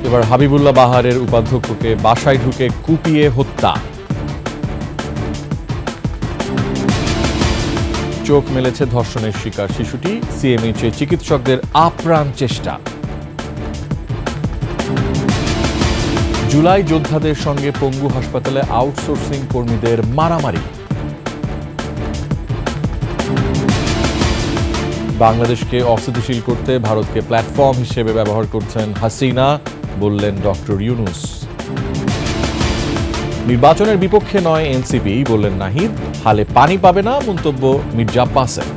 এবার হাবিবুল্লাহ বাহারের উপাধ্যক্ষকে বাসায় ঢুকে কুপিয়ে হত্যা। চোখ মেলেছে ধর্ষণের শিকার শিশুটি, সিএমএইচে চিকিৎসকদের আপ্রাণ চেষ্টা। জুলাই যোদ্ধাদের সঙ্গে পঙ্গু হাসপাতালে আউটসোর্সিং কর্মীদের মারামারি। বাংলাদেশকে অস্থিতিশীল করতে ভারতকে প্ল্যাটফর্ম হিসেবে ব্যবহার করছেন হাসিনা, বললেন ডক্টর ইউনূস। নির্বাচনের বিপক্ষে নয় এনসিপি, বললেন নাহিদ। হালে পানি পাবে না, মন্তব্য মির্জা আব্বাসের।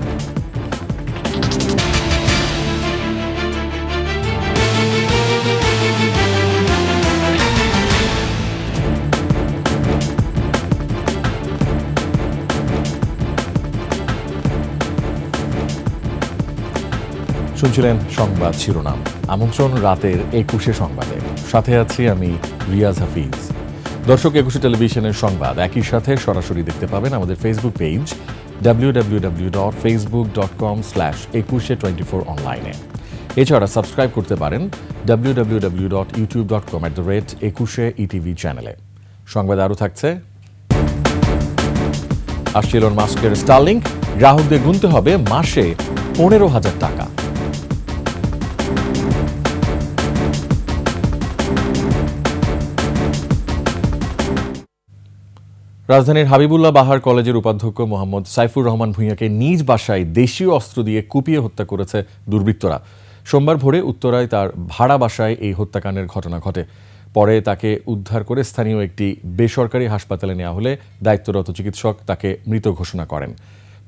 শুনছিলেন সংবাদ শিরোনাম। আমন্ত্রণ রাতের 21 সংবাদে, সাথে আছি আমি রিয়াজ হাফিজ। দর্শক, 21 টেলিভিশনের সংবাদ একই সাথে সরাসরি দেখতে পাবেন আমাদের ফেসবুক পেজ www.facebook.com/2124 অনলাইনে। এছাড়া সাবস্ক্রাইব করতে পারেন www.youtube.com/21 চ্যানেলে। সংবাদ আরও থাকছে। আসছে ইলন মাস্কের স্টারলিংক, গ্রাহকদের গুনতে হবে মাসে 15,000 টাকা। রাজধানীর হাবিবুল্লাহ বাহার কলেজের উপাধ্যক্ষ মোহাম্মদ সাইফুর রহমান ভূঁইয়াকে নিজ বাসায় দেশীয় অস্ত্র দিয়ে কুপিয়ে হত্যা করেছে দুর্বৃত্তরা। সোমবার ভোরে উত্তরায় তার ভাড়া বাসায় এই হত্যাকাণ্ডের ঘটনা ঘটে। পরে তাকে উদ্ধার করে স্থানীয় একটি বেসরকারি হাসপাতালে নেওয়া হলে দায়িত্বরত চিকিৎসক তাকে মৃত ঘোষণা করেন।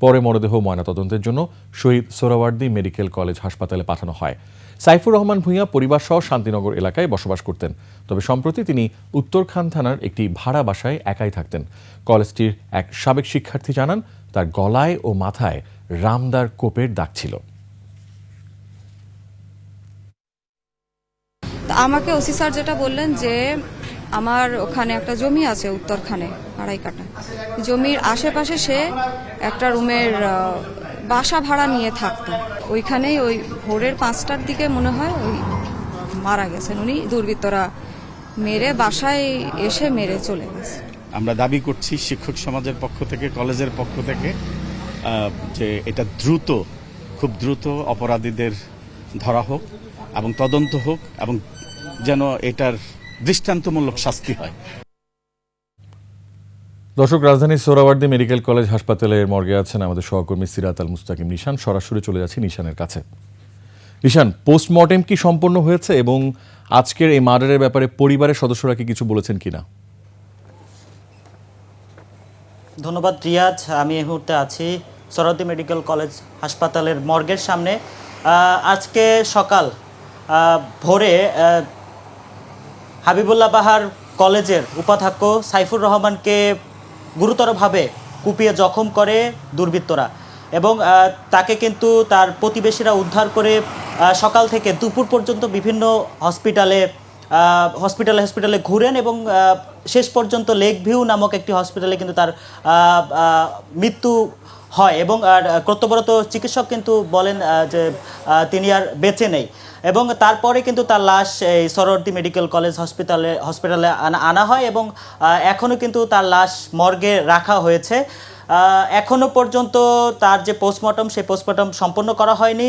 পরে মরদেহ ময়নাতদন্তের জন্য শহীদ সোহরাওয়ার্দী মেডিকেল কলেজ হাসপাতালে পাঠানো হয়। সাইফুর রহমান ভূঁইয়া পরিবারসহ শান্তিনগর এলাকায় বসবাস করতেন, তবে সম্প্রতি তিনি উত্তরখান থানার একটি ভাড়া বাসায় একাই থাকতেন। কলেজটির এক সাবেক শিক্ষার্থী জানান, তার গলায় ও মাথায় রামদার কোপের দাগ ছিল। আমাকে ওসি স্যার যেটা বললেন যে আমার ওখানে একটা জমি আছে উত্তরখানে 2.5 কাঠা, জমির আশেপাশে সে একটা রুমের বাসা ভাড়া নিয়ে থাকতো। ওইখানেই ওই ভোরের 5টার দিকে মনে হয় ওই মারা গেছেন উনি। দুর্বৃত্তরা মেরে বাসায় এসে মেরে চলে গেছে। আমরা দাবি করছি শিক্ষক সমাজের পক্ষ থেকে, কলেজের পক্ষ থেকে, যে এটা খুব দ্রুত অপরাধীদের ধরা হোক এবং তদন্ত হোক এবং যেন এটার দৃষ্টান্তমূলক শাস্তি হয়। দর্শক, রাজধানীর সোহরাওয়ার্দী মেডিকেল কলেজ হাসপাতালের মর্গে আছেন আমাদের সহকর্মী সিরাত আল মুস্তাকিম নিশান। সরাসরি চলে যাচ্ছি নিশানের কাছে। নিশান, পোস্টমর্টেম কি সম্পন্ন হয়েছে এবং আজকের এই মার্ডারের ব্যাপারে পরিবারের সদস্যরা কি কিছু বলেছেন কিনা? ধন্যবাদ রিয়াজ। আমি এই মুহূর্তে আছি সোহরাওয়ার্দী মেডিকেল কলেজ হাসপাতালের মর্গের সামনে। আজকে সকাল ভোরে হাবিবুল্লাহ বাহার কলেজের উপাধ্যক্ষ সাইফুর রহমানকে গুরুতরভাবে কুপিয়ে জখম করে দুর্বৃত্তরা এবং তাকে কিন্তু তার প্রতিবেশীরা উদ্ধার করে সকাল থেকে দুপুর পর্যন্ত বিভিন্ন হসপিটালে ঘুরেন এবং শেষ পর্যন্ত লেক ভিউ নামক একটি হসপিটালে কিন্তু তার মৃত্যু হয় এবং কর্তব্যরত চিকিৎসক কিন্তু বলেন যে তিনি আর বেঁচে নেই। এবং তারপরে কিন্তু তার লাশ এই সোহরাওয়ার্দী মেডিকেল কলেজ হসপিটালে আনা হয় এবং এখনও কিন্তু তার লাশ মর্গে রাখা হয়েছে। এখনও পর্যন্ত তার যে পোস্টমর্টম, সেই পোস্টমর্টম সম্পন্ন করা হয়নি।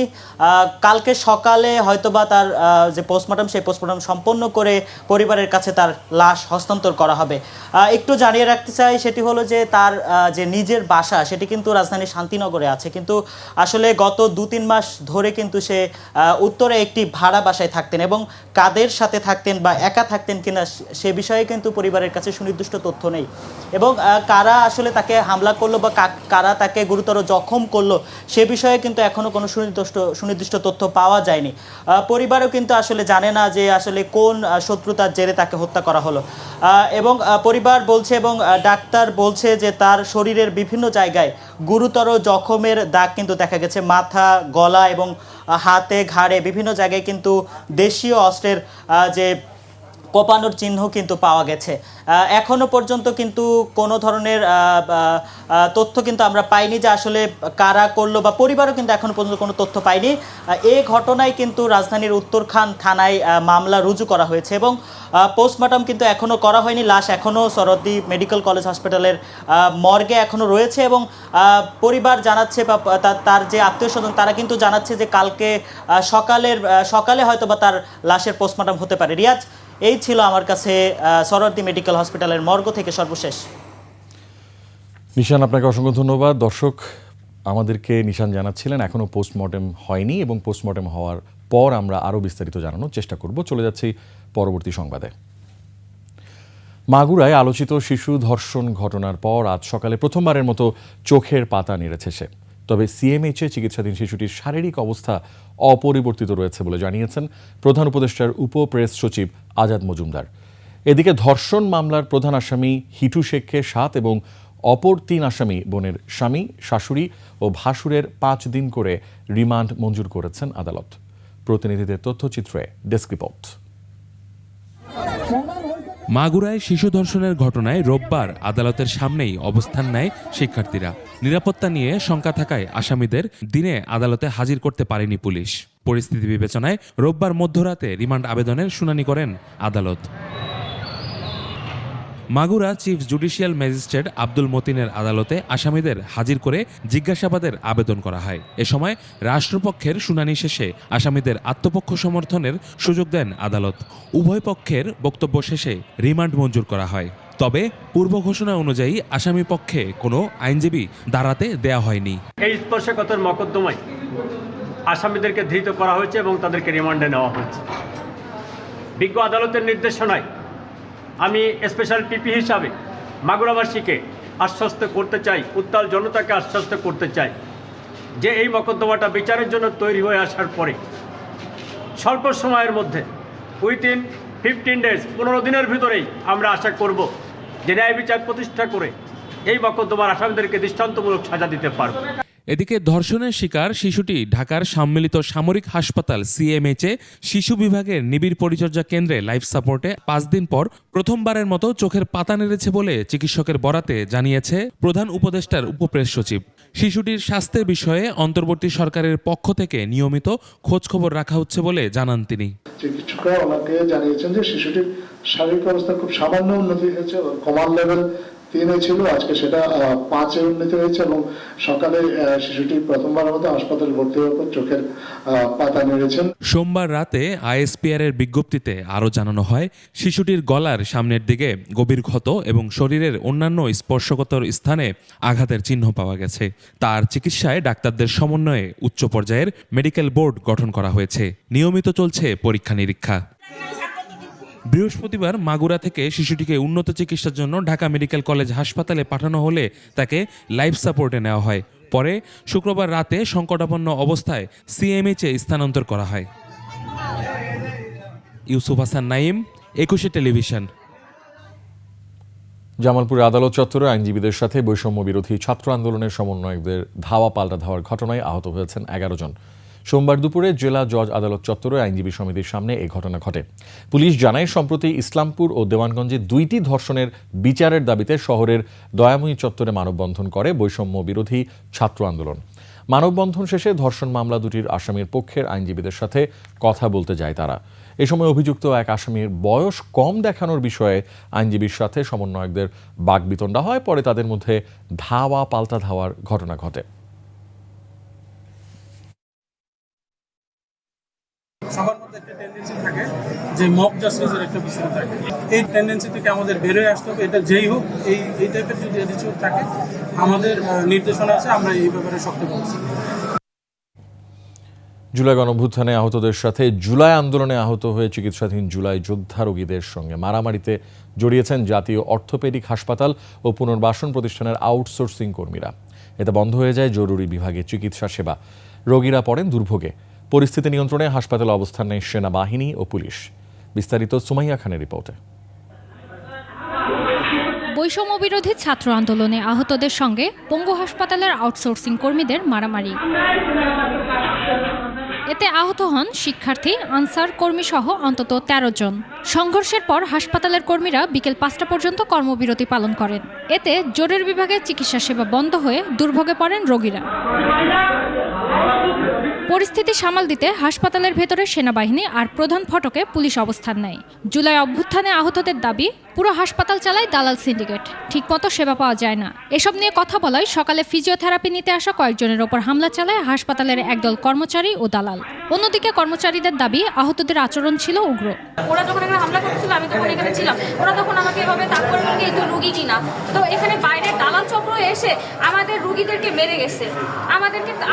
কালকে সকালে হয়তোবা তার যে পোস্টমর্টম, সেই পোস্টমর্টম সম্পন্ন করে পরিবারের কাছে তার লাশ হস্তান্তর করা হবে। একটু জানিয়ে রাখতে চাই, সেটি হলো যে তার যে নিজের বাসা সেটি কিন্তু রাজধানীর শান্তিনগরে আছে, কিন্তু আসলে গত 2-3 মাস ধরে কিন্তু সে উত্তরে একটি ভাড়া বাসায় থাকতেন এবং কাদের সাথে থাকতেন বা একা থাকতেন কিনা সে বিষয়ে কিন্তু পরিবারের কাছে সুনির্দিষ্ট তথ্য নেই এবং কারা আসলে তাকে হামলা করলো বা কারা তাকে গুরুতর জখম করলো সে বিষয়ে কিন্তু এখনো কোনো সুনির্দিষ্ট তথ্য পাওয়া যায়নি। পরিবারও কিন্তু আসলে জানে না যে আসলে কোন শত্রুতার জেরে তাকে হত্যা করা হলো এবং পরিবার বলছে এবং ডাক্তার বলছে যে তার শরীরের বিভিন্ন জায়গায় গুরুতর জখমের দাগ কিন্তু দেখা গেছে। মাথা, গলা এবং হাতে, ঘাড়ে বিভিন্ন জায়গায় কিন্তু দেশীয় অস্ত্রের যে কোপানোর চিহ্ন কিন্তু পাওয়া গেছে। এখনো পর্যন্ত কিন্তু কোনো ধরনের তথ্য কিন্তু আমরা পাইনি যে আসলে কারা করলো, বা পরিবারও কিন্তু এখনো পর্যন্ত কোনো তথ্য পাইনি। এই ঘটনায় কিন্তু রাজধানীর উত্তরখান থানায় মামলা রুজু করা হয়েছে এবং পোস্টমর্টম কিন্তু এখনো করা হয়নি। লাশ এখনো সরদ্দি মেডিকেল কলেজ হসপিটালের মর্গে এখনো রয়েছে এবং পরিবার জানাচ্ছে বা তার যে আত্মীয় স্বজন তারা কিন্তু জানাচ্ছে যে কালকে সকালে হয়তো বা তার লাশের পোস্টমর্টম হতে পারে। রিয়াজ, এই ছিল আমার কাছে সরদ্দি মেডিকেল হসপিটালের মর্গ থেকে সর্বশেষ। নিশান, আপনাকে অসংখ্য ধন্যবাদ। দর্শক, আমাদেরকে নিশান জানাচ্ছিলেন এখনও পোস্টমর্টেম হয়নি এবং পোস্টমর্টেম হওয়ার পর আমরা আরও বিস্তারিত জানানোর চেষ্টা করব। চলে যাচ্ছি পরবর্তী সংবাদে। মাগুরায় আলোচিত শিশু ধর্ষণ ঘটনার পর আজ সকালে প্রথমবারের মতো চোখের পাতা নেড়েছে সে। তবে সিএমএইচে চিকিৎসাধীন শিশুটির শারীরিক অবস্থা অপরিবর্তিত রয়েছে বলে জানিয়েছেন প্রধান উপদেষ্টার প্রেস সচিব আজাদ মজুমদার। এদিকে ধর্ষণ মামলার প্রধান আসামি হিটু শেখকে 7 এবং অপর 3 আসামি বোনের স্বামী, শাশুড়ি ও ভাসুরের 5 দিন করে রিমান্ড মঞ্জুর করেছেন আদালত। প্রতিনিধিদের তথ্যচিত্রে ডেস্ক রিপোর্ট। মাগুরায় শিশু ধর্ষণের ঘটনায় রোববার আদালতের সামনেই অবস্থান নেয় শিক্ষার্থীরা। নিরাপত্তা নিয়ে শঙ্কা থাকায় আসামিদের দিনে আদালতে হাজির করতে পারেনি পুলিশ। পরিস্থিতি বিবেচনায় রোববার মধ্যরাতে রিমান্ড আবেদনের শুনানি করেন আদালত। Magura chief judicial magistrate Abdul মতিনের আদালতে আসামিদের হাজির করে জিজ্ঞাসাবাদের আবেদন করা হয়। এ সময় রাষ্ট্রপক্ষের শুনানি শেষে আসামিদের আত্মপক্ষ সমর্থনের সুযোগ দেন আদালত। উভয় পক্ষের বক্তব্য শেষে রিমান্ড মঞ্জুর করা হয়। তবে পূর্ব ঘোষণা অনুযায়ী আসামি পক্ষে কোনো আইনজীবী দাঁড়াতে দেয়া হয়নি। এই স্পর্শকাতর মকদ্দমায় আসামিদেরকে ধৃত করা হয়েছে এবং তাদেরকে রিমান্ডে নেওয়া হয়েছে। বিজ্ঞ আদালতের নির্দেশনায় আমি স্পেশাল পিপি হিসাবে মাগুরাবাসীকে আশ্বস্ত করতে চাই, উত্তাল জনতাকে আশ্বস্ত করতে চাই যে এই মকদ্দমাটা বিচারের জন্য তৈরি হয়ে আসার পরে স্বল্প সময়ের মধ্যে উইথিন 15 ডেজ 15 দিনের ভিতরেই আমরা আশা করব যে ন্যায় বিচার প্রতিষ্ঠা করে এই মকদ্দমার আসামিদেরকে দৃষ্টান্তমূলক সাজা দিতে পারব। এদিকে ধর্ষণের শিকার শিশুটি ঢাকার সম্মিলিত সামরিক হাসপাতাল সিএমএইচে শিশু বিভাগের নিবিড় পরিচর্যা কেন্দ্রে লাইফ সাপোর্টে 5 দিন পর প্রথমবারের মতো চোখের পাতা নেড়েছে বলে চিকিৎসকের বরাতে জানিয়েছে প্রধান উপদেষ্টার প্রেস সচিব। শিশুটির স্বাস্থ্যের বিষয়ে অন্তর্বর্তী সরকারের পক্ষ থেকে নিয়মিত খোঁজখবর রাখা হচ্ছে বলে জানান তিনি। চিকিৎসকরা ওনাকে জানিয়েছেন যে শিশুটির শারীরিক অবস্থা খুব সামান্য উন্নতি হয়েছে, কমান লেভেল 3 ছিল, আজকে সেটা 5-এ উন্নতি হয়েছে এবং সকালে শিশুটি প্রথমবার মতো হাসপাতালে ভর্তি হওয়ার পর চোখের পাতা নেড়েছেন। সোমবার রাতে আইএসপিআর এর বিজ্ঞপ্তিতে আরও জানানো হয় শিশুটির গলার সামনের দিকে গভীর ক্ষত এবং শরীরের অন্যান্য স্পর্শকাতর স্থানে আঘাতের চিহ্ন পাওয়া গেছে। তার চিকিৎসায় ডাক্তারদের সমন্বয়ে উচ্চ পর্যায়ের মেডিকেল বোর্ড গঠন করা হয়েছে। নিয়মিত চলছে পরীক্ষা নিরীক্ষা। বৃহস্পতিবার মাগুরা থেকে শিশুটিকে উন্নত চিকিৎসার জন্য ঢাকা মেডিকেল কলেজ হাসপাতালে পাঠানো হলে তাকে লাইফ সাপোর্টে নেওয়া হয়। পরে শুক্রবার রাতে সংকটাপন্ন অবস্থায় সিএমএইচে স্থানান্তর করা হয়। ইউসুফ হাসান নাইম, 21 টেলিভিশন। জামালপুরে আদালত চত্বরে আইনজীবীদের সাথে বৈষম্য বিরোধী ছাত্র আন্দোলনের সমন্বয়কদের ধাওয়া পাল্টা ধাওয়ার ঘটনায় আহত হয়েছেন 11 জন। সোমবার দুপুরে জেলা জজ আদালত চত্বরে আইনজীবী সমিতির সামনে এই ঘটনা ঘটে। পুলিশ জানায় সম্প্রতি ইসলামপুর ও দেওয়ানগঞ্জে 2টি ধর্ষণের বিচারের দাবিতে শহরের দয়াময়ী চত্বরে মানববন্ধন করে বৈষম্য বিরোধী ছাত্র আন্দোলন। মানববন্ধন শেষে ধর্ষণ মামলা দুটির আসামির পক্ষের আইনজীবীদের সাথে কথা বলতে যায় তারা। এ সময় অভিযুক্ত এক আসামির বয়স কম দেখানোর বিষয়ে আইনজীবীর সাথে সমন্বয়কদের বাকবিতণ্ডা হয়। পরে তাদের মধ্যে ধাওয়া পাল্টা ধাওয়ার ঘটনা ঘটে। সবার মধ্যে একটা টেন্ডেন্সি থাকে যে মক জাস্টিসের একটা বিষয় থাকে। এই টেন্ডেন্সি থেকে আমাদের বেরোয় আসতে হবে। এটা যেই হোক, এই টাইপের যদি অ্যাটিটিউড থাকে, আমাদের নির্দেশনা আছে, আমরা এই ব্যাপারে শক্ত করছি। জুলাই গণঅভ্যুত্থানে আহতদের সাথে জুলাই আন্দোলনে আহত হয়ে চিকিৎসাধীন জুলাই যোদ্ধা রোগীদের সঙ্গে মারামারিতে জড়িয়েছেন জাতীয় অর্থোপেডিক হাসপাতাল ও পুনর্বাসন প্রতিষ্ঠানের আউটসোর্সিং কর্মীরা। এতে বন্ধ হয়ে যায় জরুরি বিভাগে চিকিৎসা সেবা। রোগীরা পড়েন দুর্ভোগে। পরিস্থিতি নিয়ন্ত্রণে হাসপাতালে অবস্থান নেয় সেনাবাহিনী ও পুলিশ। বিস্তারিত সুমাইয়া খানের রিপোর্টে। বৈষম্য বিরোধী ছাত্র আন্দোলনে আহতদের সঙ্গে পঙ্গু হাসপাতালের আউটসোর্সিং কর্মীদের মারামারি। এতে আহত হন শিক্ষার্থী, আনসার কর্মী সহ অন্তত 13 জন। সংঘর্ষের পর হাসপাতালের কর্মীরা বিকেল 5টা পর্যন্ত কর্মবিরতি পালন করেন। এতে জরুরি বিভাগে চিকিৎসা সেবা বন্ধ হয়ে দুর্ভোগে পড়েন রোগীরা। পরিস্থিতি সামাল দিতে হাসপাতালের ভেতরে সেনাবাহিনী আর প্রধান ফটকে পুলিশ অবস্থান নেয়। জুলাই অভ্যুত্থানে আহতদের দাবি, পুরো হাসপাতাল চালায় দালাল সিন্ডিকেট, ঠিকমতো সেবা পাওয়া যায় না। এসব নিয়ে কথা বলায় সকালে ফিজিওথেরাপি নিতে আসা কয়েকজনের ওপর হামলা চালায় হাসপাতালের একদল কর্মচারী ও দালাল। অন্যদিকে কর্মচারীদের দাবি, আহতদের আচরণ ছিল উগ্র। ওরা যখন এখানে হামলা করছিল আমি তখন এখানে ছিলাম, ওরা তখন আমাকে এভাবে তারপরে এই তো রুগী কিনা, তো এখানে বাইরে দালাল চক্র এসে আমাদের রুগীদেরকে মেরে গেছে,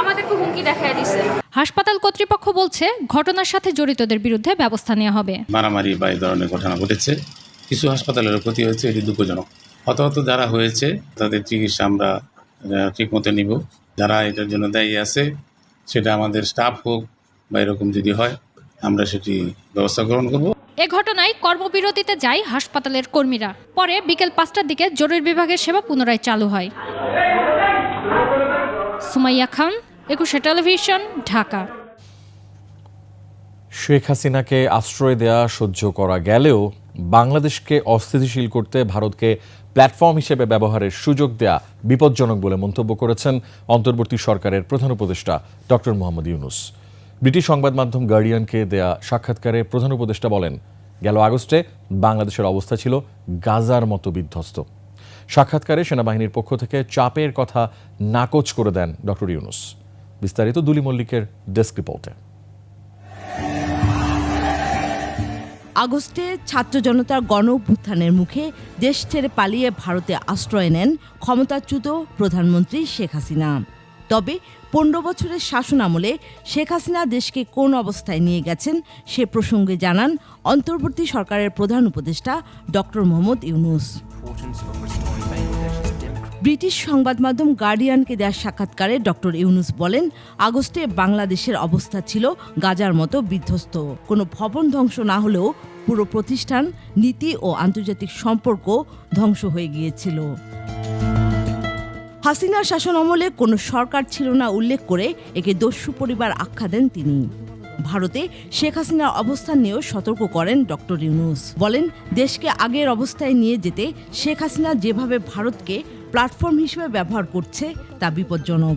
আমাদেরকে হুমকি দেখায় দিছে। হাসপাতাল কর্তৃপক্ষ বলছে, ঘটনার সাথে জড়িতদের বিরুদ্ধে ব্যবস্থা নেওয়া হবে। মারামারি বা এই ধরনের ঘটনা ঘটেছে, কিছু হাসপাতালের ক্ষতি হয়েছে, এটি দুঃখজনক। হতাহত যারা হয়েছে তাদের চিকিৎসা আমরা ঠিকমতো নিব। যারা এটার জন্য দায়ী আছে, সেটা আমাদের স্টাফ হোক বা এরকম যদি হয়, আমরা সেটি ব্যবস্থা গ্রহণ করব। এ ঘটনায় কর্মবিরতিতে যায় হাসপাতালের কর্মীরা। পরে বিকেল 5টার দিকে জরুরি বিভাগের সেবা পুনরায় চালু হয়। সুমাইয়া খান, একুশে টেলিভিশন, ঢাকা। শেখ হাসিনাকে আশ্রয় দেয়া সহ্য করা গেলেও বাংলাদেশকে অস্থিতিশীল করতে ভারতকে প্ল্যাটফর্ম হিসেবে ব্যবহারের সুযোগ দেয়া বিপজ্জনক বলে মন্তব্য করেছেন অন্তর্বর্তী সরকারের প্রধান উপদেষ্টা ডক্টর মোহাম্মদ ইউনূস। ব্রিটিশ সংবাদ মাধ্যম গার্ডিয়ানকে দেয়া সাক্ষাৎকারে প্রধান উপদেষ্টা বলেন, গেল আগস্টে বাংলাদেশের অবস্থা ছিল গাজার মতো বিধ্বস্ত। সাক্ষাৎকারে সেনাবাহিনীর পক্ষ থেকে চাপের কথা নাকচ করে দেন ডক্টর ইউনূস। বিস্তারিত দুলি মল্লিকের ডেস্ক রিপোর্টে। আগস্টে ছাত্র জনতার গণ অভ্যুত্থানের মুখে দেশ ছেড়ে পালিয়ে ভারতে আশ্রয় নেন ক্ষমতাচ্যুত প্রধানমন্ত্রী শেখ হাসিনা। তবে 15 বছরের শাসন আমলে শেখ হাসিনা দেশকে কোন অবস্থায় নিয়ে গেছেন সে প্রসঙ্গে জানান অন্তর্বর্তী সরকারের প্রধান উপদেষ্টা ডক্টর মোহাম্মদ ইউনূস। ব্রিটিশ সংবাদ মাধ্যম গার্ডিয়ানকে দেওয়া সাক্ষাৎকারে ডক্টর ইউনূস বলেন, আগস্টে বাংলাদেশের অবস্থা ছিল গাজার মতো বিধ্বস্ত। কোনো ভবন ধ্বংস না হলেও পুরো প্রতিষ্ঠান, নীতি ও আন্তর্জাতিক সম্পর্ক ধ্বংস হয়ে গিয়েছিল। হাসিনার শাসন আমলে কোনো সরকার ছিল না উল্লেখ করে একে দস্যু পরিবার আখ্যা দেন তিনি। ভারতে শেখ হাসিনার অবস্থান নিয়েও সতর্ক করেন ডক্টর ইউনূস। বলেন, দেশকে আগের অবস্থায় নিয়ে যেতে শেখ হাসিনা যেভাবে ভারতকে প্ল্যাটফর্ম হিসেবে ব্যবহার করছে তা বিপজ্জনক।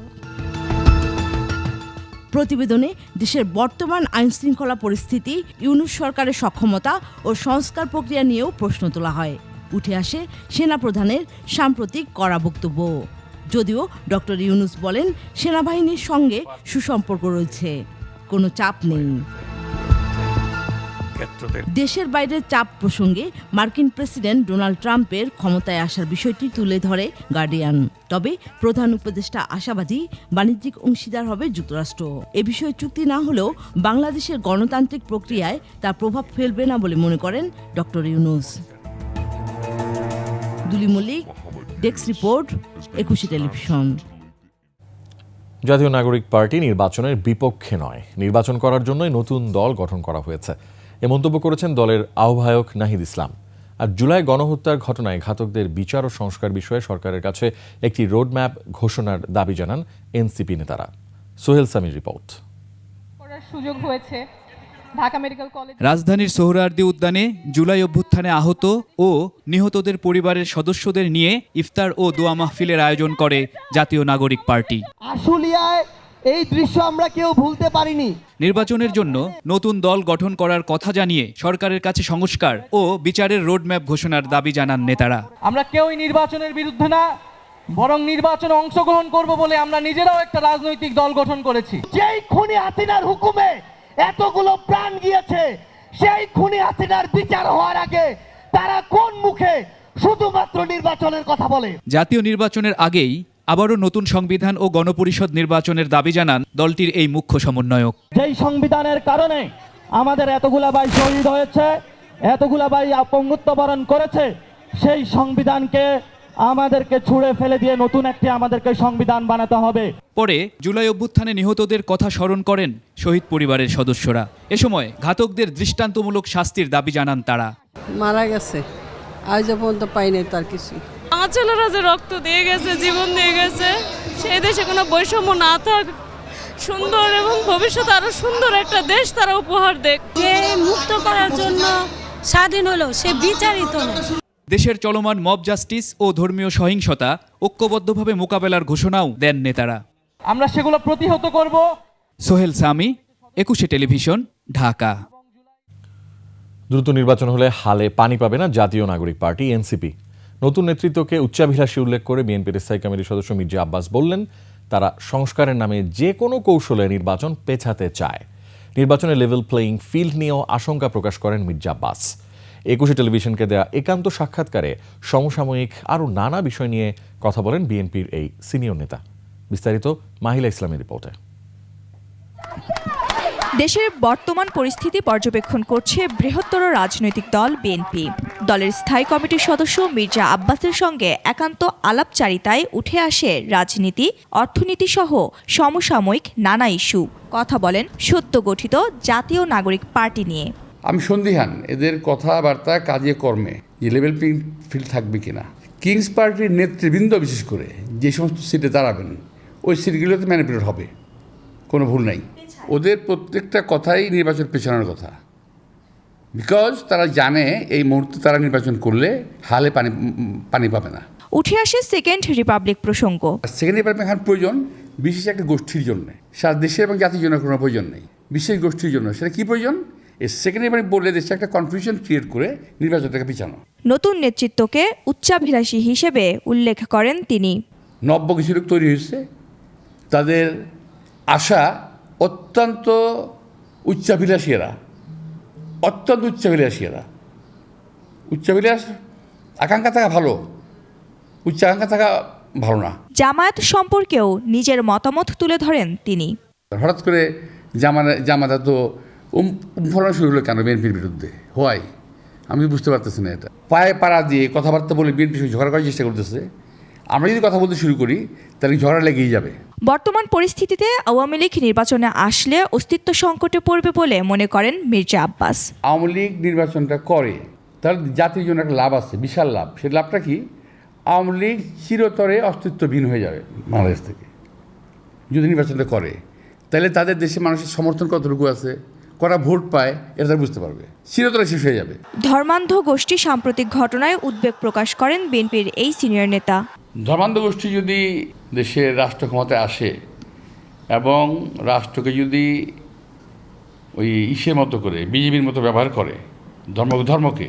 প্রতিবেদনে দেশের বর্তমান আইনশৃঙ্খলা পরিস্থিতি, ইউনূস সরকারের সক্ষমতা ও সংস্কার প্রক্রিয়া নিয়েও প্রশ্ন তোলা হয়। উঠে আসে সেনাপ্রধানের সাম্প্রতিক কড়া বক্তব্য। যদিও ডক্টর ইউনূস বলেন, সেনাবাহিনীর সঙ্গে সুসম্পর্ক রয়েছে, কোনো চাপ নেই। দেশের বাইরের চাপ প্রসঙ্গে মার্কিন প্রেসিডেন্ট ডোনাল্ড ট্রাম্পের ক্ষমতায় আসার বিষয়টি তুলে ধরে গার্ডিয়ান। তবে প্রধান উপদেষ্টা আশাবাদী বাণিজ্যিক অংশীদার হবে যুক্তরাষ্ট্র। এ বিষয়ে চুক্তি না হলেও বাংলাদেশের গণতান্ত্রিক প্রক্রিয়ায় তার প্রভাব ফেলবে না বলে মনে করেন doctor Yunus. Duli Mallik, desk report, Ekushey television. Jatiya Nagarik party নির্বাচনের বিপক্ষে নয়, নির্বাচন করার জন্যই নতুন দল গঠন করা হয়েছে, এ মন্তব্য করেছেন দলের আহ্বায়ক নাহিদ ইসলাম। আর জুলাই গণহত্যার ঘটনায় ঘাতকদের বিচার ও সংস্কার বিষয়ে সরকারের কাছে একটি রোডম্যাপ ঘোষণার দাবি জানান এনসিপি নেতারা। সোহেল সামির রিপোর্ট। সুযোগ হয়েছে ঢাকা মেডিকেল কলেজ রাজধানীর সোহরাওয়ার্দী উদ্যানে জুলাই অভ্যুত্থানে আহত ও নিহতদের পরিবারের সদস্যদের নিয়ে ইফতার ও দোয়া মাহফিলের আয়োজন করে জাতীয় নাগরিক পার্টি। আশুলিয়ায় এই দৃশ্য আমরা কেউ ভুলতে পারিনি। নির্বাচনের জন্য নতুন দল গঠন করার কথা জানিয়ে সরকারের কাছে সংস্কার ও বিচারের রোডম্যাপ ঘোষণার দাবি জানান নেতারা। আমরা কেউই নির্বাচনের বিরুদ্ধে না, বরং নির্বাচনে অংশগ্রহণ করব বলে আমরা নিজেরাও একটা রাজনৈতিক দল গঠন করেছি। যেই খুনি হাসিনার হুকুমে এতগুলো প্রাণ গিয়েছে, সেই খুনি হাসিনার বিচার হওয়ার আগে তারা কোন মুখে শুধুমাত্র নির্বাচনের কথা বলে? জাতীয় নির্বাচনের আগেই আবারও নতুন সংবিধান ও গণপরিষদ নির্বাচনের দাবি জানান দলটির এই মুখ্য সমন্বয়ক। যেই সংবিধানের কারণে আমাদের এতগুলা ভাই শহীদ হয়েছে, এতগুলা ভাই অপঙ্গুত্ব বরণ করেছে, সেই সংবিধানকে আমাদেরকে ছুঁড়ে ফেলে দিয়ে নতুন একটি আমাদেরকে সংবিধান বানাতে হবে। পরে জুলাই অভ্যুত্থানে নিহতদের কথা স্মরণ করেন শহীদ পরিবারের সদস্যরা। এ সময় ঘাতকদের দৃষ্টান্তমূলক শাস্তির দাবি জানান তারা। মারা গেছে, আজ পর্যন্ত পাই নাই তার কিছু। আমার ছেলেরা যে রক্ত দিয়ে গেছে, জীবন দিয়ে গেছে, সেই দেশে কোনো বৈষম্য না থাক, সুন্দর এবং ভবিষ্যতে আরো সুন্দর একটা দেশ তারা উপহার দেখ। যে মুক্ত করার জন্য স্বাধীন হলো সে বিচারিত না। দেশের চলমান মব জাস্টিস ও ধর্মীয় সহিংসতা ঐক্যবদ্ধভাবে মোকাবেলার ঘোষণাও দেন নেতারা। আমরা সেগুলো প্রতিহত করব। সোহেল সামি, 21 টেলিভিশন, ঢাকা। দ্রুত নির্বাচন হলে হালে পানি পাবে না জাতীয় নাগরিক পার্টি এনসিপি। নতুন নেতৃত্বকে উচ্চাভিলাষী উল্লেখ করে বিএনপির স্থায়ী কমিটির সদস্য মির্জা আব্বাস বললেন, তারা সংস্কারের নামে যে কোনো কৌশলে নির্বাচন পেছাতে চায়। নির্বাচনে লেভেল প্লেয়িং ফিল্ড নিয়েও আশঙ্কা প্রকাশ করেন মির্জা আব্বাস। 21 টেলিভিশনকে দেয়া একান্ত সাক্ষাৎকারে সমসাময়িক আরও নানা বিষয় নিয়ে কথা বলেন বিএনপির এই সিনিয়র নেতা। বিস্তারিত মাহিলা ইসলামের রিপোর্টে। দেশের বর্তমান পরিস্থিতি পর্যবেক্ষণ করছে বৃহত্তর রাজনৈতিক দল বিএনপি। দলের স্থায়ী কমিটির সদস্য মির্জা আব্বাসের সঙ্গে একান্ত আলাপচারিতায় উঠে আসে রাজনীতি, অর্থনীতি সহ সমসাময়িক নানা ইস্যু। কথা বলেন সদ্য গঠিত জাতীয় নাগরিক পার্টি নিয়ে। আমি সন্দিহান এদের কথাবার্তা কাজে কর্মে যে লেভেল প্লেইং ফিল্ড থাকবে কিনা। কিংস পার্টির নেতৃবৃন্দ বিশেষ করে যে সমস্ত সিটে দাঁড়াবেন ওই সিটগুলোতে ম্যানিপুলেট হবে, কোনো ভুল নাই। ওদের প্রত্যেকটা কথাই নির্বাচন পেছানোর কথা, বিকজ তারা জানে এই মুহূর্তে তারা নির্বাচন করলে হালে পানি পাবে না। উঠে আসে সেকেন্ড রিপাবলিক প্রসঙ্গ। সেকেন্ড রিপাবলিক এখন প্রয়োজন বিশেষ একটা গোষ্ঠীর জন্য, সারা দেশের এবং জাতির জন্য কোনো প্রয়োজন নেই, বিশেষ গোষ্ঠীর জন্য। সেটা কী প্রয়োজন? এই সেকেন্ড রিপাবলিক বললে দেশে একটা কনফিউশন ক্রিয়েট করে নির্বাচনটাকে পিছানো। নতুন নেতৃত্বকে উচ্চাভিলাষী হিসেবে উল্লেখ করেন তিনি। নব্য কিছু লোক তৈরি হয়েছে, তাদের আশা অত্যন্ত উচ্চাভিলাষীরা, উচ্চাভিলাষ আকাঙ্ক্ষা থাকা ভালো, উচ্চাকাঙ্ক্ষা থাকা ভালো না। জামায়াত সম্পর্কেও নিজের মতামত তুলে ধরেন তিনি। হঠাৎ করে জামাত তো উম্ফরানো শুরু হলো কেন বিএনপির বিরুদ্ধে? হয় আমি বুঝতে পারতেছি না। এটা পায়ে পাড়া দিয়ে কথাবার্তা বলে বিএনপির সঙ্গে ঝগড়া করার চেষ্টা করতেছে। আমরা যদি কথা বলতে শুরু করি তাহলে ঝগড়া লেগেই যাবে। বর্তমান পরিস্থিতিতে আওয়ামী লীগ নির্বাচনে আসলে অস্তিত্ব সংকটে পড়বে বলে মনে করেন মির্জা আব্বাস। আওয়ামী লীগ নির্বাচনটা করে তাহলে জাতির জন্য একটা লাভ আছে, বিশাল লাভ। সেই লাভটা কি? আওয়ামী লীগ চিরতরে অস্তিত্বহীন হয়ে যাবে বাংলাদেশ থেকে যদি নির্বাচনটা করে। তাহলে তাদের দেশে মানুষের সমর্থন কতটুকু আছে, করা ভোট পায়, এটা তারা বুঝতে পারবে, চিরতরে শেষ হয়ে যাবে। ধর্মান্ধ গোষ্ঠী সাম্প্রতিক ঘটনায় উদ্বেগ প্রকাশ করেন বিএনপির এই সিনিয়র নেতা। ধর্মান্ধ গোষ্ঠী যদি দেশের রাষ্ট্র ক্ষমতায় আসে এবং রাষ্ট্রকে যদি ওই ইসের মতো করে বিজেপির মতো ব্যবহার করে ধর্মকে,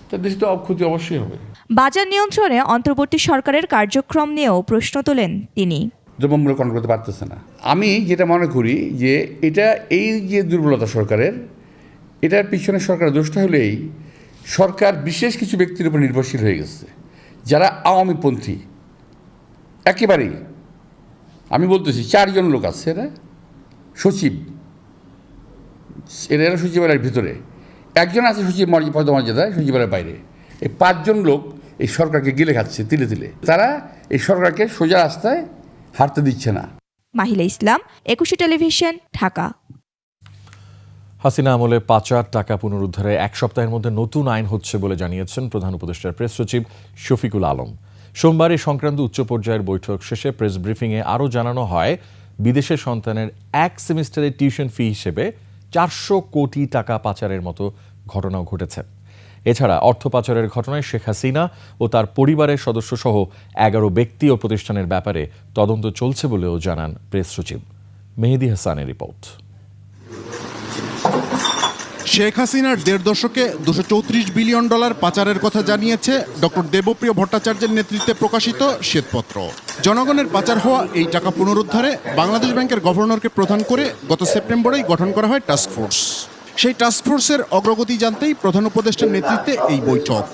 তার দেশে তো ক্ষতি অবশ্যই হবে। বাজার নিয়ন্ত্রণে অন্তর্বর্তী সরকারের কার্যক্রম নিয়েও প্রশ্ন তোলেন তিনি। দ্রব্যমূল্য কন্ট্রোল করতে পারতেছে না। আমি যেটা মনে করি যে এই যে দুর্বলতা সরকারের, এটার পিছনে সরকারের দোষটা হলেই সরকার বিশেষ কিছু ব্যক্তির উপর নির্ভরশীল হয়ে গেছে, যারা আওয়ামীপন্থী একেবারেই। আমি বলতেছি 4 জন লোক আছে, এরা সচিব, এরা সচিবালয়ের ভিতরে, একজন আছে সচিব পদমর্যাদায় সচিবালয়ের বাইরে। এই 5 জন লোক এই সরকারকে গিলে খাচ্ছে তিলে তিলে। তারা এই সরকারকে সোজা রাস্তায় হাঁটতে দিচ্ছে না। মাহিলা ইসলাম, 21 টেলিভিশন, ঢাকা। হাসিনা আমলে পাচার টাকা পুনরুদ্ধারে 1 সপ্তাহের মধ্যে নতুন আইন হচ্ছে বলে জানিয়েছেন প্রধান উপদেষ্টার প্রেস সচিব শফিকুল আলম। সোমবার এই সংক্রান্ত উচ্চ পর্যায়ের বৈঠক শেষে প্রেস ব্রিফিংয়ে আরও জানানো হয়, বিদেশের সন্তানের 1 সেমিস্টারের টিউশন ফি হিসেবে 400 কোটি টাকা পাচারের মতো ঘটনাও ঘটেছে। এছাড়া অর্থ পাচারের ঘটনায় শেখ হাসিনা ও তার পরিবারের সদস্য সহ 11 ব্যক্তি ও প্রতিষ্ঠানের ব্যাপারে তদন্ত চলছে বলেও জানান প্রেস সচিব। মেহেদি হাসানের রিপোর্ট। শেখ হাসিনার 1.5 দশকে $234 বিলিয়ন পাচারের কথা জানিয়েছে ডক্টর দেবপ্রিয় ভট্টাচার্যের নেতৃত্বে প্রকাশিত শ্বেতপত্র। জনগণের পাচার হওয়া এই টাকা পুনরুদ্ধারে বাংলাদেশ ব্যাংকের গভর্নরকে প্রধান করে গত সেপ্টেম্বরেই গঠন করা হয় টাস্কফোর্স। সেই টাস্কফোর্সের অগ্রগতি জানতেই প্রধান উপদেষ্টার নেতৃত্বে এই বৈঠক।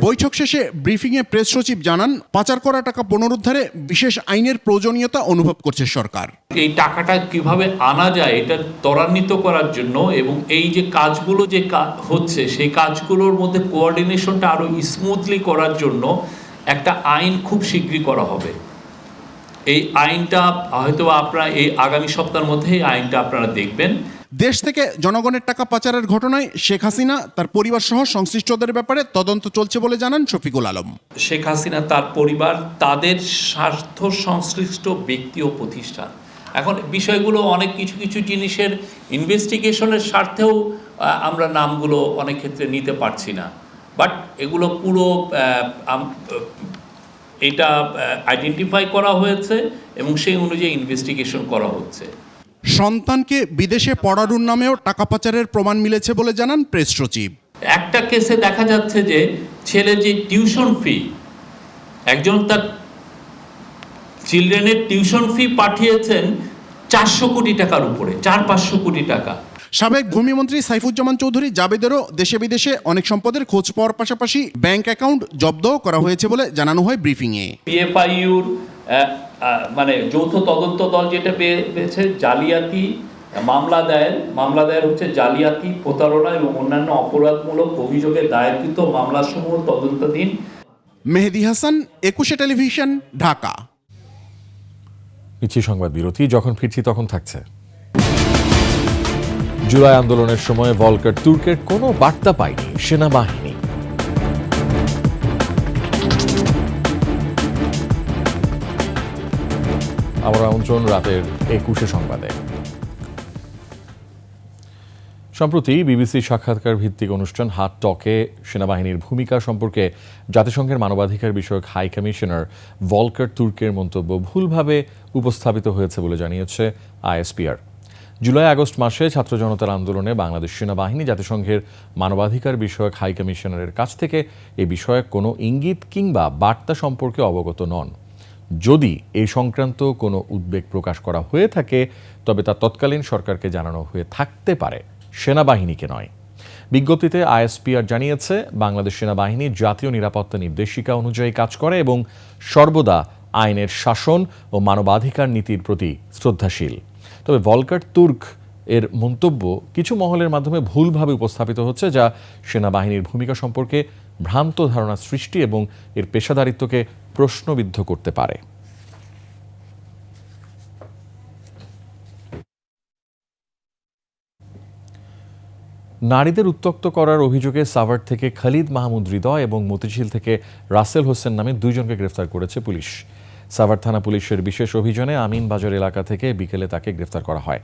বৈঠক শেষে ব্রিফিংয়ে প্রেস সচিব জানান, পাচার করা টাকা পুনরুদ্ধারে বিশেষ আইনের প্রয়োজনীয়তা অনুভব করছে সরকার। এই টাকাটা কিভাবে আনা যায় এটা ত্বরান্বিত করার জন্য এবং এই যে কাজগুলো যে হচ্ছে সেই কাজগুলোর মধ্যে কোঅর্ডিনেশনটা আরো স্মুথলি করার জন্য একটা আইন খুব শীঘ্রই করা হবে। এই আইনটা হয়তো আপনারা এই আগামী সপ্তাহের মধ্যে এই আইনটা আপনারা দেখবেন। দেশ থেকে জনগণের টাকা পাচারের ঘটনায় শেখ হাসিনা তার পরিবার সহ সংশ্লিষ্টদের ব্যাপারে তদন্ত চলছে বলে জানান শফিকুল আলম। শেখ হাসিনা, তার পরিবার, তাদের স্বার্থ সংশ্লিষ্ট ব্যক্তি ও প্রতিষ্ঠান এখন বিষয়গুলো অনেক কিছু কিছু জিনিসের ইনভেস্টিগেশনের স্বার্থেও আমরা নামগুলো অনেক ক্ষেত্রে নিতে পারছি না, বাট এগুলো পুরো এটা আইডেন্টিফাই করা হয়েছে এবং সেই অনুযায়ী ইনভেস্টিগেশন করা হচ্ছে। সন্তানকে বিদেশে পড়ানোর নামেও টাকা পাচারের প্রমাণ মিলেছে বলে জানান প্রেস সচিব। একটা কেসে দেখা যাচ্ছে যে ছেলে যে টিউশন ফি, একজন তার চিলড্রেনের টিউশন ফি পাঠিয়েছেন 400 কোটি টাকার উপরে, 400-500 কোটি টাকা। সাবেক ভূমিমন্ত্রী সাইফুজ্জামান চৌধুরী জাবেদেরও দেশে বিদেশে অনেক সম্পদের খোঁজ পাওয়ার পাশাপাশি ব্যাংক অ্যাকাউন্ট জব্দ করা হয়েছে বলে জানানো হয় ব্রিফিংয়ে। পিএফআইউর মানে যৌথ তদন্ত দল যেটা পেয়েছে জালিয়াতি মামলা দায়ের হচ্ছে জালিয়াতি, প্রতারণা এবং অন্যান্য অপরাধমূলক অভিযোগে দায়েরকৃত মামলাসমূহ তদন্তাধীন। মেহেদি হাসান, 21 টেলিভিশন, ঢাকা। ইচ্ছি সংবাদ বিরতি, যখন ফিরছি তখন থাকছে। জুলাই আন্দোলনের সময় ভলকার তুর্কের কোনো বার্তা পায়নি সেনাবাহিনী। আমার আমন্ত্রণ রাতের 21 সংবাদে। সম্প্রতি বিবিসি সাক্ষাৎকার ভিত্তিক অনুষ্ঠান হাট টকে সেনাবাহিনীর ভূমিকা সম্পর্কে জাতিসংঘের মানবাধিকার বিষয়ক হাই কমিশনার ভলকার তুর্কের মন্তব্য ভুলভাবে উপস্থাপিত হয়েছে বলে জানিয়েছে আইএসপিআর। জুলাই আগস্ট মাসে ছাত্র জনতার আন্দোলনে বাংলাদেশ সেনাবাহিনী জাতিসংঘের মানবাধিকার বিষয়ক হাই কমিশনারের কাছ থেকে এ বিষয়ে কোনো ইঙ্গিত কিংবা বার্তা সম্পর্কে অবগত নন। যদি এই সংক্রান্ত কোনো উদ্বেগ প্রকাশ করা হয়ে থাকে তবে তা তৎকালীন সরকারকে জানানো হয়ে থাকতে পারে, সেনাবাহিনীকে নয়। বিজ্ঞপ্তিতে আইএসপিআর জানিয়েছে বাংলাদেশ সেনাবাহিনী জাতীয় নিরাপত্তা নির্দেশিকা অনুযায়ী কাজ করে এবং সর্বদা আইনের শাসন ও মানবাধিকার নীতির প্রতি শ্রদ্ধাশীল। তবে ভলকার তুর্ক এর মন্তব্য কিছু মহলের মাধ্যমে ভুলভাবে উপস্থাপিত হচ্ছে, যা সেনাবাহিনীর ভূমিকা সম্পর্কে ভ্রান্ত ধারণা সৃষ্টি এবং এর পেশাদারিত্বকে প্রশ্নবিদ্ধ করতে পারে। নারীদের উত্ত্যক্ত করার অভিযোগে সাভার থেকে খালিদ মাহমুদ হৃদয় এবং মতিঝিল থেকে রাসেল হোসেন নামে দুইজনকে গ্রেফতার করেছে পুলিশ। সাভার থানা পুলিশের বিশেষ অভিযানে আমিন বাজার এলাকা থেকে বিকেলে তাকে গ্রেফতার করা হয়।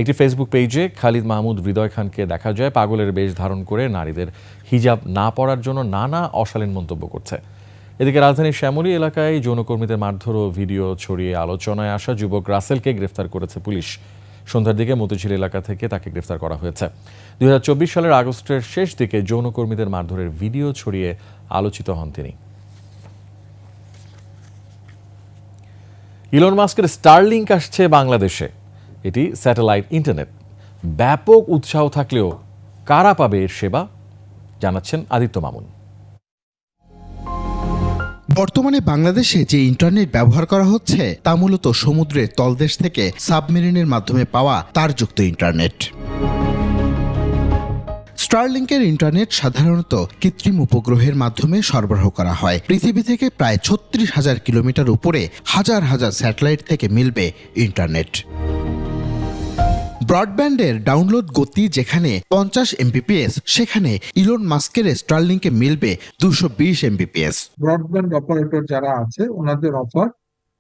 একটি ফেসবুক পেজে খালিদ মাহমুদ হৃদয় খানকে দেখা যায় পাগলের বেশ ধারণ করে নারীদের হিজাব না পরার জন্য নানা অশালীন মন্তব্য করছে। এদিকে রাজধানীর শ্যামলী এলাকায় যৌনকর্মীদের মারধর ও ভিডিও ছড়িয়ে আলোচনায় আসা যুবক রাসেলকে গ্রেফতার করেছে পুলিশ। সন্ধ্যার দিকে মতিঝিল এলাকা থেকে তাকে গ্রেফতার করা হয়েছে। 2024 সালের আগস্টের শেষ দিকে যৌনকর্মীদের মারধরের ভিডিও ছড়িয়ে আলোচিত হন তিনি। ইলন মাস্কের স্টারলিংক আসছে বাংলাদেশে। এটি স্যাটেলাইট ইন্টারনেট। ব্যাপক উৎসাহ থাকলেও কারা পাবে এর সেবা, জানাচ্ছেন আদিত্য মামুন। বর্তমানে বাংলাদেশে যে ইন্টারনেট ব্যবহার করা হচ্ছে তা মূলত সমুদ্রের তলদেশ থেকে সাবমেরিনের মাধ্যমে পাওয়া তারযুক্ত ইন্টারনেট। স্টারলিংকের ইন্টারনেট সাধারণত কৃত্রিম উপগ্রহের মাধ্যমে সরবরাহ করা হয়। পৃথিবী থেকে প্রায় 36,000 কিলোমিটার উপরে হাজার হাজার স্যাটেলাইট থেকে মিলবে ইন্টারনেট। ব্রডব্যান্ডের ডাউনলোড গতি যেখানে 50 MBPS, সেখানে ইলন মাস্কের স্টারলিংকে মিলবে 220 MBPS। ব্রডব্যান্ড অপারেটর যারা আছে ওনাদের অফার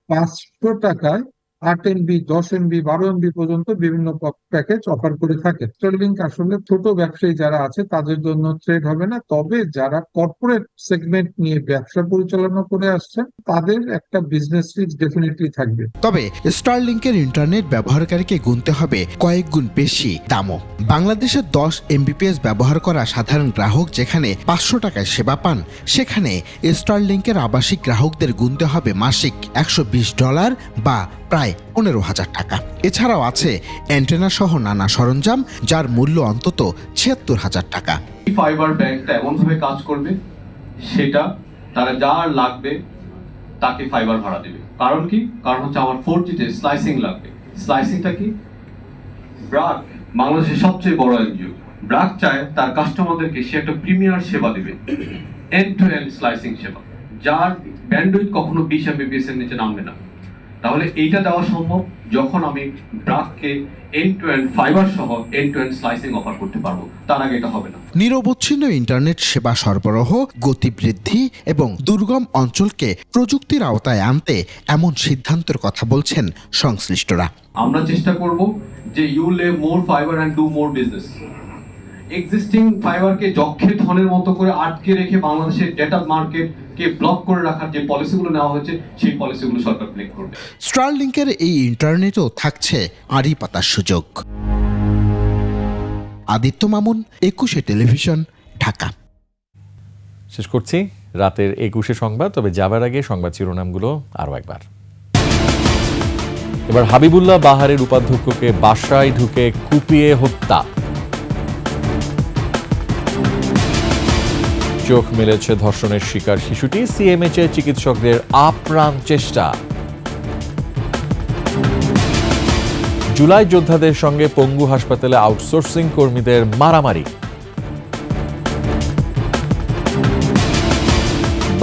500 টাকায় 8 MB, 10 MB, 12 MB পর্যন্ত বিভিন্ন প্যাকেজ অফার করে থাকে। স্টারলিংক আসলে ছোট ব্যবসায়ী যারা আছে তাদের জন্য থ্রেট হবে না, তবে যারা কর্পোরেট সেগমেন্ট নিয়ে ব্যবসা পরিচালনা করে আসছেন তাদের একটা বিজনেস রিস্ক ডেফিনেটলি থাকবে। তবে স্টারলিংকের ইন্টারনেট ব্যবহারকারীকে গুনতে হবে কয়েক গুণ বেশি দামও। বাংলাদেশে 10 MBPS ব্যবহার করা সাধারণ গ্রাহক যেখানে 500 টাকায় সেবা পান, সেখানে স্টারলিংকের আবাসিক গ্রাহকদের গুনতে হবে মাসিক $120 বা প্রায় 15,000 টাকা। এছাড়াও আছে অ্যান্টেনা সহ নানা সরঞ্জাম যার মূল্য অন্তত 76,000 টাকা। ফাইবার ব্যাংকটা এমনভাবে কাজ করবে সেটা তারা যার লাগবে তাকে ফাইবার ভাড়া দেবে। কারণ কি? কারণ হচ্ছে আমার 4Gতে স্লাইসিং লাগবে। স্লাইসিংটা কি? ব্রাক বাংলাদেশের সবচেয়ে বড় এনজিও, ব্রাক চায় তার কাস্টমারদেরকে সে একটা প্রিমিয়ার সেবা দেবে, এন্ড টু এন্ড স্লাইসিং সেবা, যার ব্যান্ডউইথ কখনো 20 MBPS এর নিচে নামবে না। তাহলে এইটা দেওয়া সম্ভব যখন আমি ব্রাককে এন্ড টু এন্ড ফাইবার সহ end to end slicing offer করতে পারবো। তার আগে এটা হবে না। নিরবচ্ছিন্ন ইন্টারনেট সেবা সরবরাহ, গতি বৃদ্ধি এবং দুর্গম অঞ্চলকে প্রযুক্তির আওতায় আনতে এমন সিদ্ধান্তের কথা বলছেন সংশ্লিষ্টরা। আমরা চেষ্টা করব যে you lay more fiber and do more business. Existing ফাইবারকে যক্ষের ধনের মতো করে আটকে রেখে বাংলাদেশের ডেটা মার্কেটকে ব্লক করে রাখার যে পলিসিগুলো নেওয়া হয়েছে সেই পলিসিগুলো সরকার ব্রেক করবে। স্টারলিংকের এই ইন্টারনেটও থাকছে আড়ি পাতার সুযোগ। আদিত্য মামুন, 21 টেলিভিশন, ঢাকা। শেষ করছি রাতের 21 সংবাদ, তবে যাবার আগে সংবাদ শিরোনামগুলো আরও একবার। এবার হাবিবুল্লাহ বাহারের উপাধ্যক্ষকে বাসায় ঢুকে কুপিয়ে হত্যা। চোখ মেলেছে ধর্ষণের শিকার শিশুটি, সিএমএইচে চিকিৎসকদের আপ্রাণ চেষ্টা। জুলাই যোদ্ধাদের সঙ্গে পঙ্গু হাসপাতালে আউটসোর্সিং কর্মীদের মারামারি।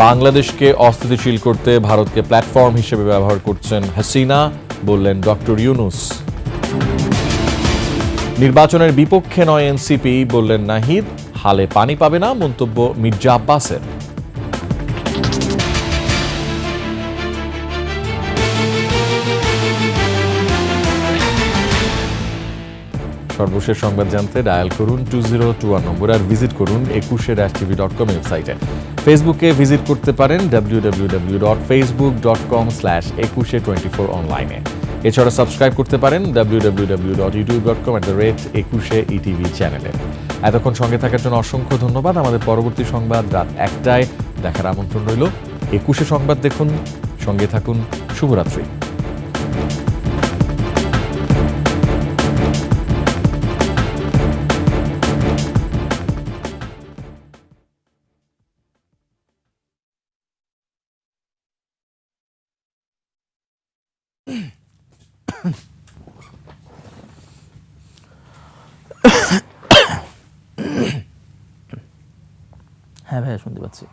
বাংলাদেশকে অস্থিতিশীল করতে ভারতকে প্ল্যাটফর্ম হিসেবে ব্যবহার করছেন হাসিনা, বললেন ডক্টর ইউনুস। নির্বাচনের বিপক্ষে নয় এনসিপি, বললেন নাহিদ। হালে পানি পাবে না, মন্তব্য মির্জা আব্বাসের। সর্বশেষ সংবাদ জানতে ডায়াল করুন 2021 নম্বর আর ভিজিট করুন 21.tv.com ওয়েবসাইটে। ফেসবুকে ভিজিট করতে পারেন www.facebook.com/2124 অনলাইনে। এছাড়া সাবস্ক্রাইব করতে পারেন www.youtube.com/21etv চ্যানেলে। এতক্ষণ সঙ্গে থাকার জন্য অসংখ্য ধন্যবাদ। আমাদের পরবর্তী সংবাদ রাত 1টায় দেখার আমন্ত্রণ রইল। 21 সংবাদ দেখুন, সঙ্গে থাকুন। শুভরাত্রি। হ্যাঁ ভাইয়া, শুনতে পাচ্ছি।